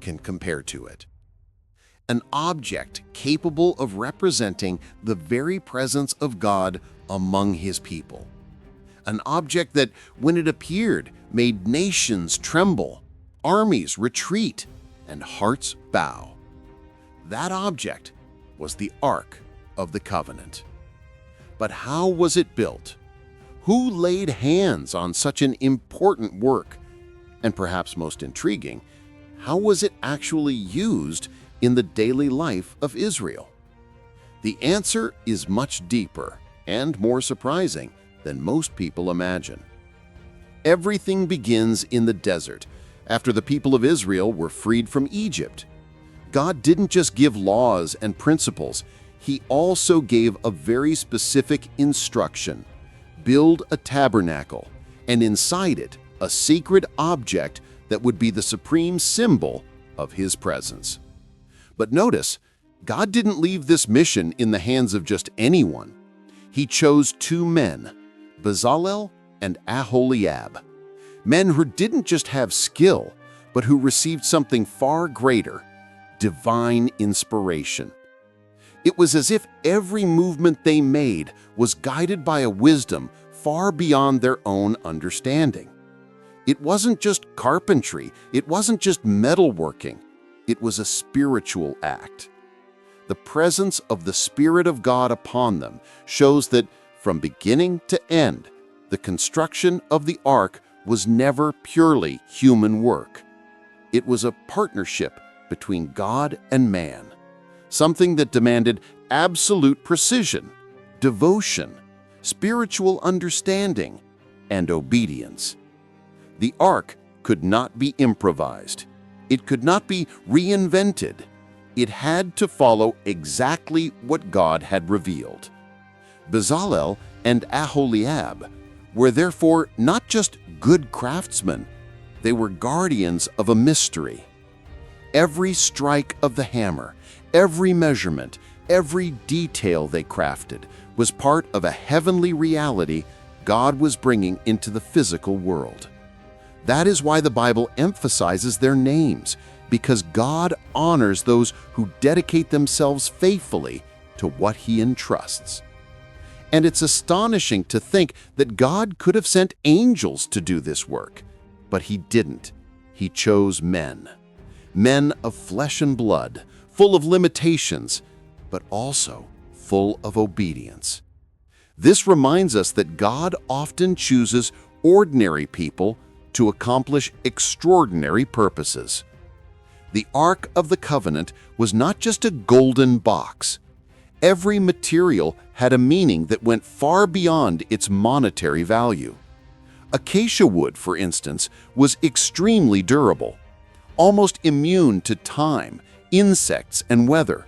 can compare to it. An object capable of representing the very presence of God among His people. An object that, when it appeared, made nations tremble, armies retreat, and hearts bow. That object was the Ark of the Covenant. But how was it built? Who laid hands on such an important work? And perhaps most intriguing, how was it actually used in the daily life of Israel? The answer is much deeper and more surprising than most people imagine. Everything begins in the desert, after the people of Israel were freed from Egypt. God didn't just give laws and principles, He also gave a very specific instruction: build a tabernacle, and inside it, a sacred object that would be the supreme symbol of His presence. But notice, God didn't leave this mission in the hands of just anyone. He chose two men, Bezalel and Aholiab, men who didn't just have skill, but who received something far greater: divine inspiration. It was as if every movement they made was guided by a wisdom far beyond their own understanding. It wasn't just carpentry, it wasn't just metalworking, it was a spiritual act. The presence of the Spirit of God upon them shows that from beginning to end, the construction of the ark was never purely human work. It was a partnership between God and man, something that demanded absolute precision, devotion, spiritual understanding, and obedience. The ark could not be improvised. It could not be reinvented. It had to follow exactly what God had revealed. Bezalel and Aholiab were therefore not just good craftsmen, they were guardians of a mystery. Every strike of the hammer, every measurement, every detail they crafted was part of a heavenly reality God was bringing into the physical world. That is why the Bible emphasizes their names, because God honors those who dedicate themselves faithfully to what He entrusts. And it's astonishing to think that God could have sent angels to do this work, but He didn't. He chose men. Men of flesh and blood, full of limitations, but also full of obedience. This reminds us that God often chooses ordinary people to accomplish extraordinary purposes. The Ark of the Covenant was not just a golden box. Every material had a meaning that went far beyond its monetary value. Acacia wood, for instance, was extremely durable, almost immune to time, insects, and weather.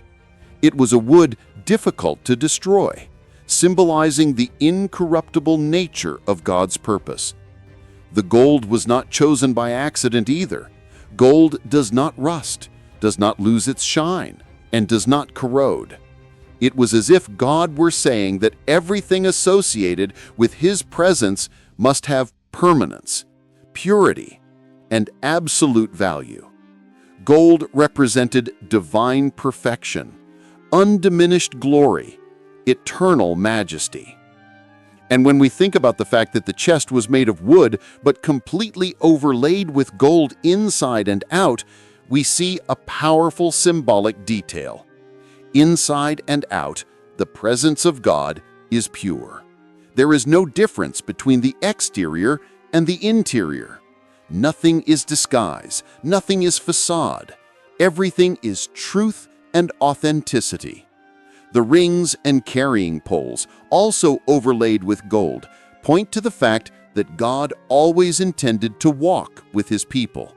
It was a wood difficult to destroy, symbolizing the incorruptible nature of God's purpose. The gold was not chosen by accident either. Gold does not rust, does not lose its shine, and does not corrode. It was as if God were saying that everything associated with His presence must have permanence, purity, and absolute value. Gold represented divine perfection, undiminished glory, eternal majesty. And when we think about the fact that the chest was made of wood but completely overlaid with gold inside and out, we see a powerful symbolic detail. Inside and out, the presence of God is pure. There is no difference between the exterior and the interior. Nothing is disguise, nothing is facade. Everything is truth and authenticity. The rings and carrying poles, also overlaid with gold, point to the fact that God always intended to walk with His people.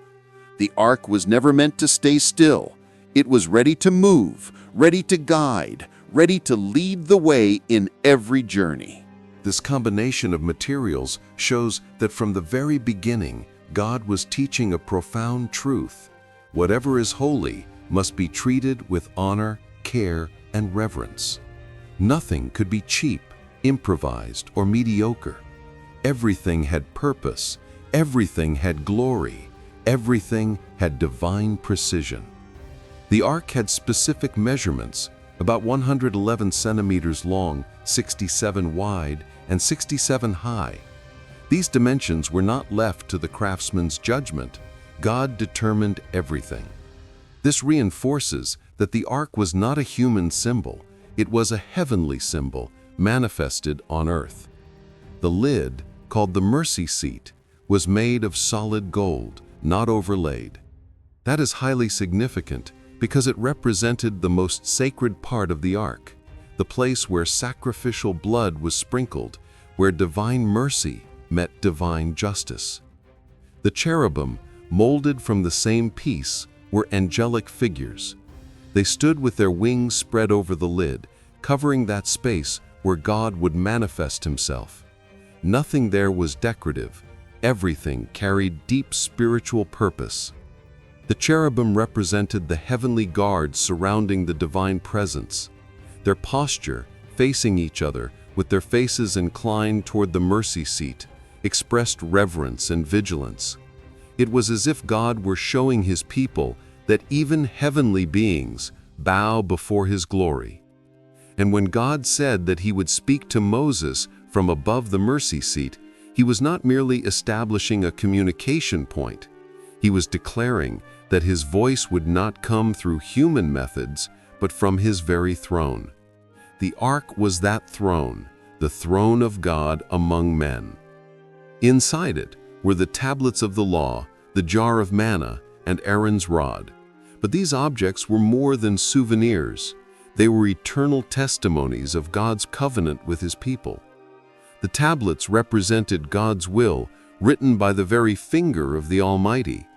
The ark was never meant to stay still. It was ready to move, ready to guide, ready to lead the way in every journey. This combination of materials shows that from the very beginning, God was teaching a profound truth. Whatever is holy must be treated with honor, care, and reverence. Nothing could be cheap, improvised, or mediocre. Everything had purpose, everything had glory, Everything had divine precision. The ark had specific measurements, about 111 centimeters long, 67 wide, and 67 high. These dimensions were not left to the craftsman's judgment. God determined everything. This reinforces that the ark was not a human symbol, it was a heavenly symbol manifested on earth. The lid, called the mercy seat, was made of solid gold, not overlaid. That is highly significant because it represented the most sacred part of the ark, the place where sacrificial blood was sprinkled, where divine mercy met divine justice. The cherubim, molded from the same piece, were angelic figures. They stood with their wings spread over the lid, covering that space where God would manifest himself. Nothing there was decorative. Everything carried deep spiritual purpose. The cherubim represented the heavenly guards surrounding the divine presence. Their posture, facing each other, with their faces inclined toward the mercy seat, expressed reverence and vigilance. It was as if God were showing his people that even heavenly beings bow before his glory. And when God said that he would speak to Moses from above the mercy seat, he was not merely establishing a communication point. He was declaring that his voice would not come through human methods, but from his very throne. The ark was that throne, the throne of God among men. Inside it were the tablets of the law, the jar of manna, and Aaron's rod. But these objects were more than souvenirs. They were eternal testimonies of God's covenant with his people. The tablets represented God's will, written by the very finger of the Almighty.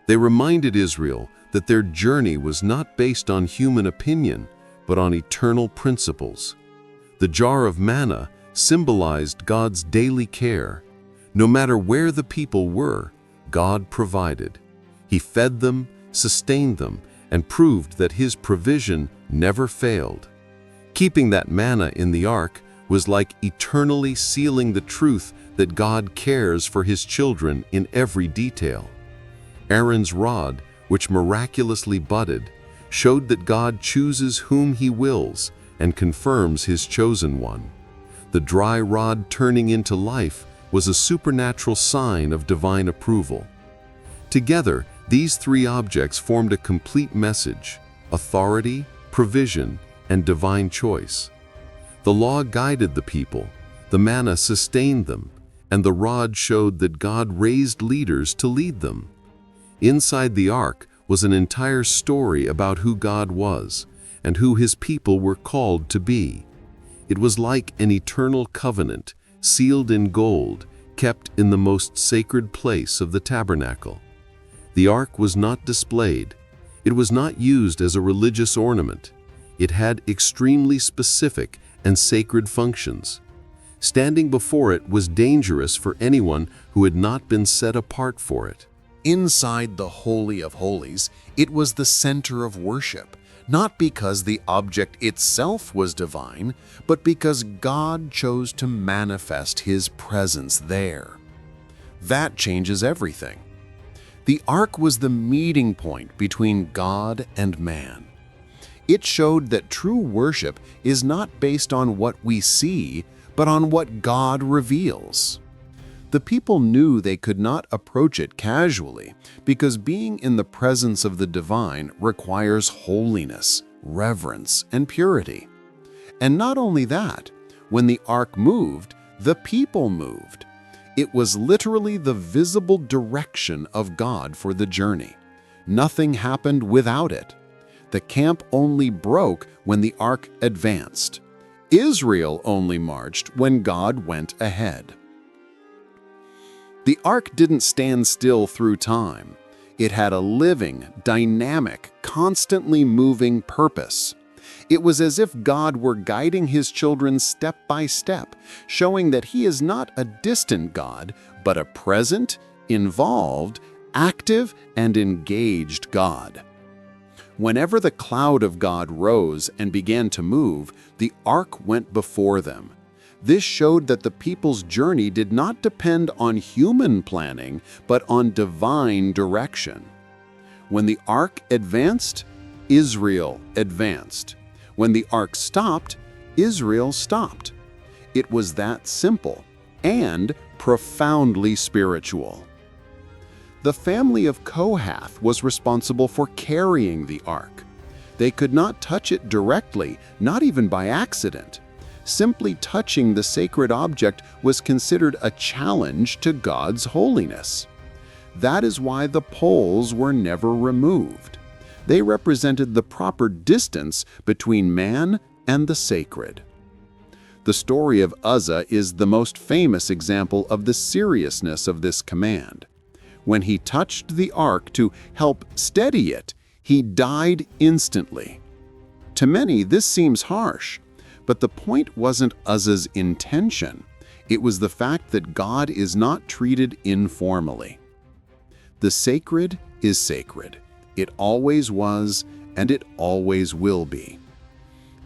They reminded Israel that their journey was not based on human opinion, but on eternal principles. The jar of manna symbolized God's daily care. No matter where the people were, God provided. He fed them, sustained them, and proved that his provision never failed. Keeping that manna in the ark was like eternally sealing the truth that God cares for his children in every detail. Aaron's rod, which miraculously budded, showed that God chooses whom he wills and confirms his chosen one. The dry rod turning into life was a supernatural sign of divine approval. Together, these three objects formed a complete message: authority, provision, and divine choice. The law guided the people, the manna sustained them, and the rod showed that God raised leaders to lead them. Inside the ark was an entire story about who God was and who his people were called to be. It was like an eternal covenant, sealed in gold, kept in the most sacred place of the tabernacle. The ark was not displayed. It was not used as a religious ornament. It had extremely specific and sacred functions. Standing before it was dangerous for anyone who had not been set apart for it. Inside the Holy of Holies, it was the center of worship, not because the object itself was divine, but because God chose to manifest his presence there. That changes everything. The ark was the meeting point between God and man. It showed that true worship is not based on what we see, but on what God reveals. The people knew they could not approach it casually because being in the presence of the divine requires holiness, reverence, and purity. And not only that, when the ark moved, the people moved. It was literally the visible direction of God for the journey. Nothing happened without it. The camp only broke when the ark advanced. Israel only marched when God went ahead. The ark didn't stand still through time. It had a living, dynamic, constantly moving purpose. It was as if God were guiding his children step by step, showing that he is not a distant God, but a present, involved, active, and engaged God. Whenever the cloud of God rose and began to move, the ark went before them. This showed that the people's journey did not depend on human planning, but on divine direction. When the ark advanced, Israel advanced. When the ark stopped, Israel stopped. It was that simple and profoundly spiritual. The family of Kohath was responsible for carrying the ark. They could not touch it directly, not even by accident. Simply touching the sacred object was considered a challenge to God's holiness. That is why the poles were never removed. They represented the proper distance between man and the sacred. The story of Uzzah is the most famous example of the seriousness of this command. When he touched the ark to help steady it, he died instantly. To many, this seems harsh, but the point wasn't Uzzah's intention. It was the fact that God is not treated informally. The sacred is sacred. It always was, and it always will be.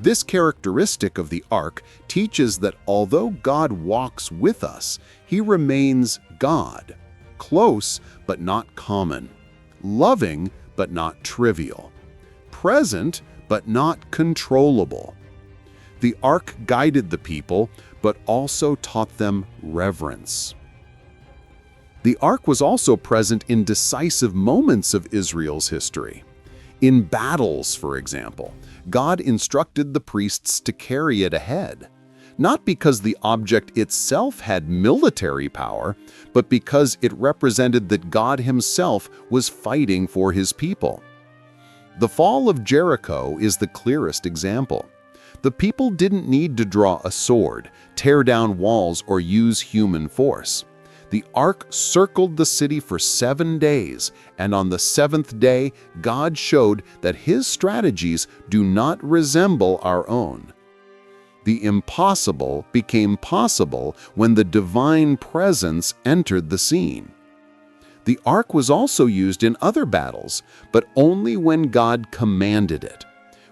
This characteristic of the ark teaches that although God walks with us, he remains God, close but not common, loving but not trivial, present but not controllable. The ark guided the people, but also taught them reverence. The ark was also present in decisive moments of Israel's history. In battles, for example, God instructed the priests to carry it ahead, not because the object itself had military power, but because it represented that God himself was fighting for his people. The fall of Jericho is the clearest example. The people didn't need to draw a sword, tear down walls, or use human force. The ark circled the city for 7 days, and on the 7th day, God showed that his strategies do not resemble our own. The impossible became possible when the divine presence entered the scene. The ark was also used in other battles, but only when God commanded it.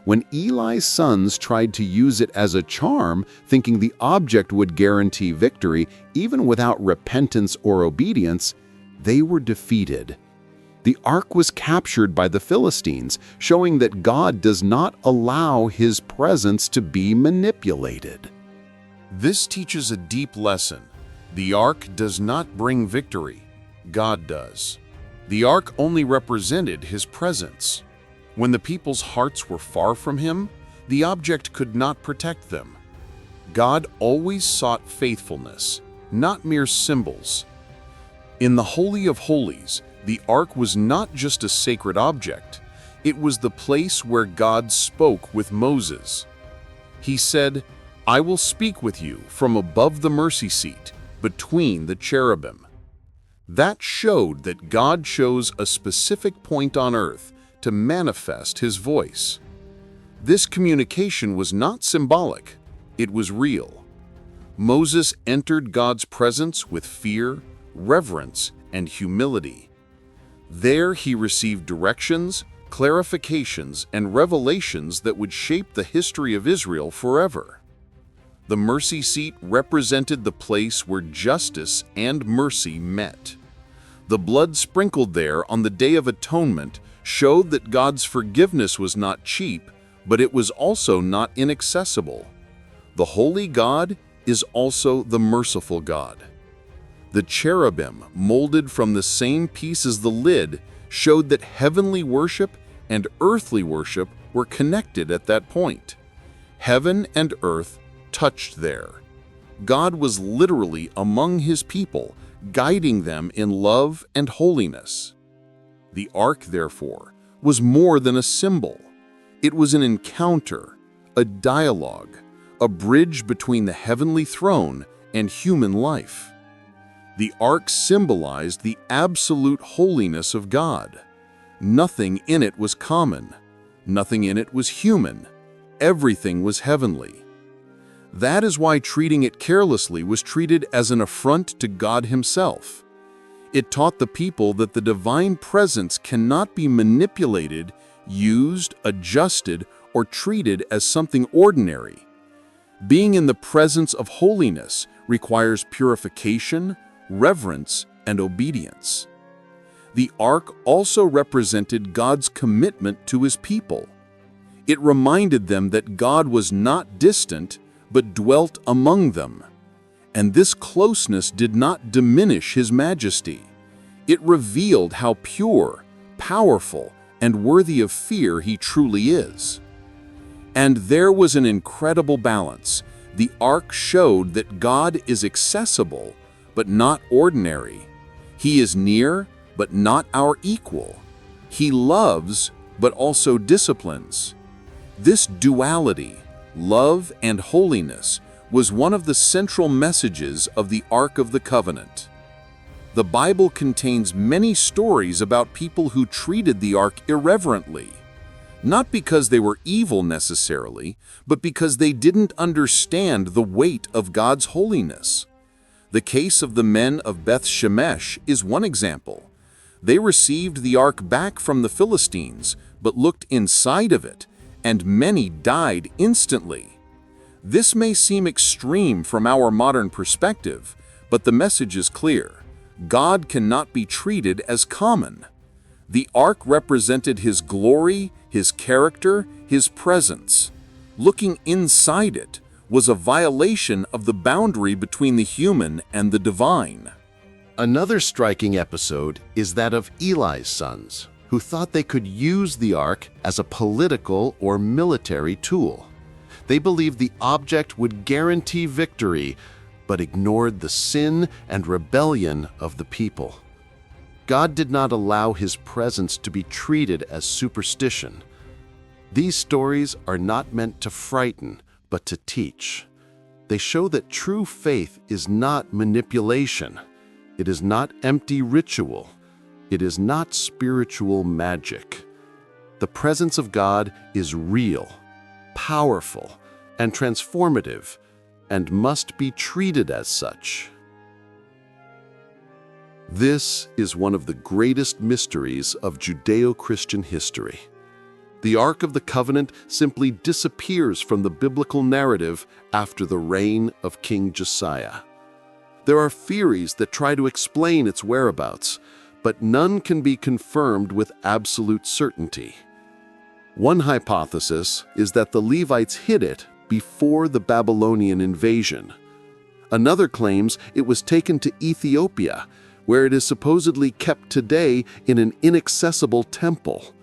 When Eli's sons tried to use it as a charm, thinking the object would guarantee victory, even without repentance or obedience, they were defeated. The ark was captured by the Philistines, showing that God does not allow his presence to be manipulated. This teaches a deep lesson. The ark does not bring victory. God does. The ark only represented his presence. When the people's hearts were far from him, the object could not protect them. God always sought faithfulness, not mere symbols. In the Holy of Holies, the ark was not just a sacred object, it was the place where God spoke with Moses. He said, "I will speak with you from above the mercy seat, between the cherubim." That showed that God chose a specific point on earth to manifest his voice. This communication was not symbolic, it was real. Moses entered God's presence with fear, reverence, and humility. There he received directions, clarifications, and revelations that would shape the history of Israel forever. The mercy seat represented the place where justice and mercy met. The blood sprinkled there on the Day of Atonement showed that God's forgiveness was not cheap, but it was also not inaccessible. The holy God is also the merciful God. The cherubim, molded from the same piece as the lid, showed that heavenly worship and earthly worship were connected at that point. Heaven and earth touched there. God was literally among his people, guiding them in love and holiness. The ark, therefore, was more than a symbol. It was an encounter, a dialogue, a bridge between the heavenly throne and human life. The ark symbolized the absolute holiness of God. Nothing in it was common. Nothing in it was human. Everything was heavenly. That is why treating it carelessly was treated as an affront to God himself. It taught the people that the divine presence cannot be manipulated, used, adjusted, or treated as something ordinary. Being in the presence of holiness requires purification, reverence, and obedience. The ark also represented God's commitment to his people. It reminded them that God was not distant, but dwelt among them. And this closeness did not diminish his majesty. It revealed how pure, powerful, and worthy of fear he truly is. And there was an incredible balance. The ark showed that God is accessible, but not ordinary. He is near, but not our equal. He loves, but also disciplines. This duality, love and holiness, was one of the central messages of the Ark of the Covenant. The Bible contains many stories about people who treated the ark irreverently, not because they were evil necessarily, but because they didn't understand the weight of God's holiness. The case of the men of Beth Shemesh is one example. They received the ark back from the Philistines, but looked inside of it, and many died instantly. This may seem extreme from our modern perspective, but the message is clear. God cannot be treated as common. The ark represented his glory, his character, his presence. Looking inside it was a violation of the boundary between the human and the divine. Another striking episode is that of Eli's sons, who thought they could use the ark as a political or military tool. They believed the object would guarantee victory, but ignored the sin and rebellion of the people. God did not allow his presence to be treated as superstition. These stories are not meant to frighten, but to teach. They show that true faith is not manipulation. It is not empty ritual. It is not spiritual magic. The presence of God is real, powerful, and transformative, and must be treated as such. This is one of the greatest mysteries of Judeo-Christian history. The Ark of the Covenant simply disappears from the biblical narrative after the reign of King Josiah. There are theories that try to explain its whereabouts, but none can be confirmed with absolute certainty. One hypothesis is that the Levites hid it before the Babylonian invasion. Another claims it was taken to Ethiopia, where it is supposedly kept today in an inaccessible temple.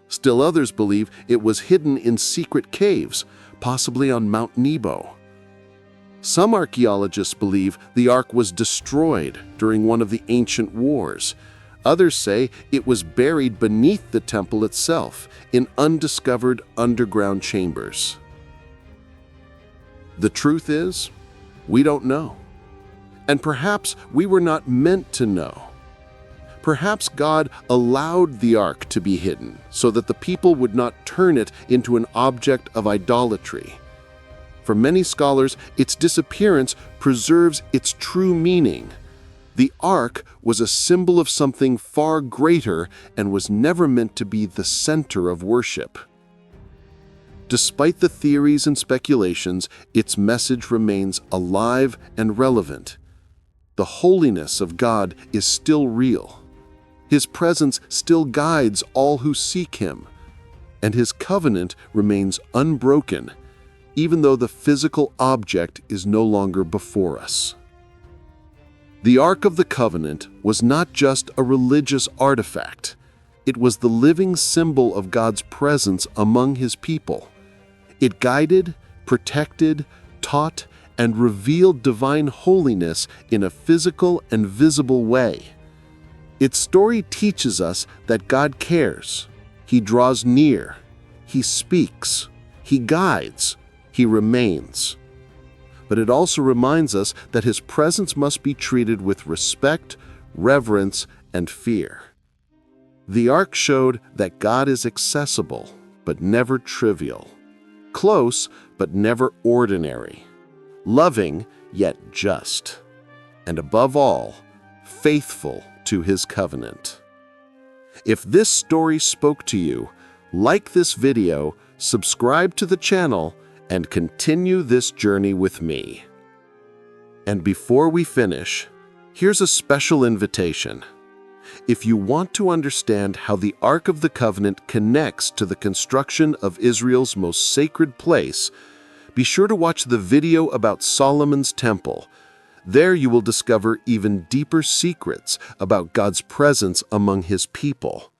Still others believe it was hidden in secret caves, possibly on Mount Nebo. Some archaeologists believe the ark was destroyed during one of the ancient wars. Others say it was buried beneath the temple itself in undiscovered underground chambers. The truth is, we don't know. And perhaps we were not meant to know. Perhaps God allowed the ark to be hidden so that the people would not turn it into an object of idolatry. For many scholars, its disappearance preserves its true meaning. The ark was a symbol of something far greater and was never meant to be the center of worship. Despite the theories and speculations, its message remains alive and relevant. The holiness of God is still real. His presence still guides all who seek him, and his covenant remains unbroken, even though the physical object is no longer before us. The Ark of the Covenant was not just a religious artifact. It was the living symbol of God's presence among his people. It guided, protected, taught, and revealed divine holiness in a physical and visible way. Its story teaches us that God cares. He draws near. He speaks. He guides. He remains. But it also reminds us that his presence must be treated with respect, reverence, and fear. The ark showed that God is accessible, but never trivial. Close, but never ordinary. Loving, yet just. And above all, faithful to his covenant. If this story spoke to you, like this video, subscribe to the channel, and continue this journey with me. And before we finish, here's a special invitation. If you want to understand how the Ark of the Covenant connects to the construction of Israel's most sacred place, be sure to watch the video about Solomon's Temple. There you will discover even deeper secrets about God's presence among His people.